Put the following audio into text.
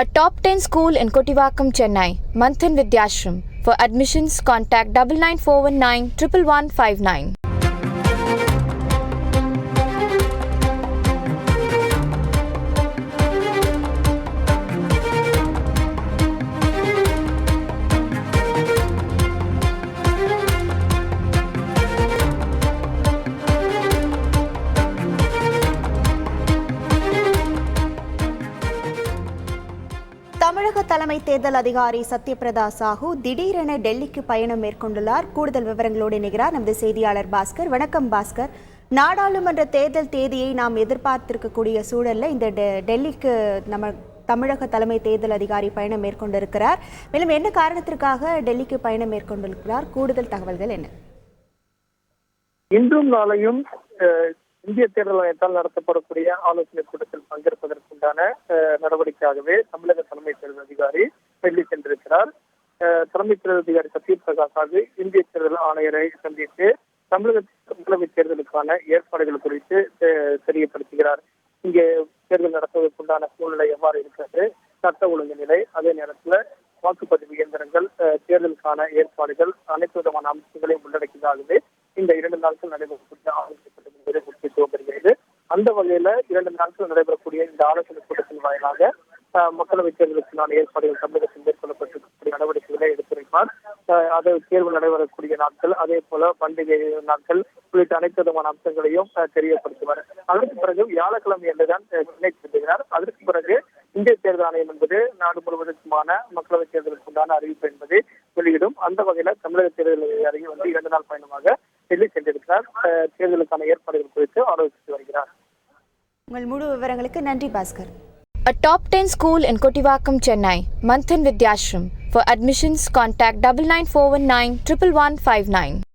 A top 10 school in Kottivakkam, Chennai, Manthan Vidyashram. For admissions, contact 99419 11159. தமிழக தலைமை தேர்தல் அதிகாரி சத்யபிரதா சாஹூ திடீரென டெல்லிக்கு பயணம் மேற்கொண்டுள்ளார். கூடுதல் விவரங்களோடு இணைகிறார் நமது செய்தியாளர் பாஸ்கர். வணக்கம் பாஸ்கர். நாடாளுமன்ற தேர்தல் தேதியை நாம் எதிர்பார்த்திருக்கக்கூடிய சூழல்ல இந்த டெல்லிக்கு நம்ம தமிழக தலைமை தேர்தல் அதிகாரி பயணம் மேற்கொண்டிருக்கிறார். மேலும் என்ன காரணத்திற்காக டெல்லிக்கு பயணம் மேற்கொண்டிருக்கிறார்? கூடுதல் தகவல்கள் என்ன? இன்றும் நாளையும் இந்திய தேர்தல் ஆணையத்தால் நடத்தப்படக்கூடிய ஆலோசனை கூட்டத்தில் பங்கேற்பதற்குண்டான நடவடிக்கையாகவே தமிழக தலைமை தேர்தல் அதிகாரி டெல்லி சென்றிருக்கிறார். தலைமை தேர்தல் அதிகாரி சத்யபிரதா சாஹூ இந்திய தேர்தல் ஆணையரை சந்தித்து தமிழக மக்களவை தேர்தலுக்கான ஏற்பாடுகள் குறித்து தெரியப்படுத்துகிறார். இங்கே தேர்தல் நடத்துவதற்குண்டான சூழ்நிலை எவ்வாறு இருக்கிறது, சட்ட ஒழுங்கு நிலை, அதே நேரத்தில் வாக்குப்பதிவு இயந்திரங்கள், தேர்தலுக்கான ஏற்பாடுகள், அனைத்து விதமான அம்சங்களையும் உள்ளடக்கியதாகவே இந்த 2 நாட்கள் நடைபெறக்கூடிய ஆலோசனை கூட்டத்தின் முக்கியத்துவம் பெறுகிறது. அந்த வகையில 2 நாட்கள் நடைபெறக்கூடிய இந்த ஆலோசனை கூட்டத்தின் வாயிலாக மக்களவை தேர்தலுக்கான ஏற்பாடுகள் தமிழகத்தில் மேற்கொள்ளப்பட்டிருக்கக்கூடிய நடவடிக்கைகளை எடுத்துரைப்பார். அது தேர்வு நடைபெறக்கூடிய நாட்கள், அதே போல பண்டிகை நாட்கள் உள்ளிட்ட அனைத்து விதமான அம்சங்களையும் தெரியப்படுத்துவார். அதற்கு பிறகு வியாழக்கிழமை என்றுதான் சென்னை செல்கிறார். அதற்கு பிறகு இந்திய தேர்தல் ஆணையம் என்பது நாடு முழுவதற்குமான மக்களவை தேர்தலுக்கு உண்டான அறிவிப்பு என்பதை வெளியிடும். அந்த வகையில தமிழக தேர்தல் அதிகாரி 2 நாள் பயணமாக டெல்லி சென்றிருக்கிறார். தேர்தலுக்கான ஏற்பாடுகள் குறித்து ஆலோசித்து வருகிறார். உங்கள் முழு விவரங்களுக்கு நன்றி Bhaskar. A top 10 school in Kottivakkam, Chennai, Manthan Vidyashram. For admissions, contact 99419 11159.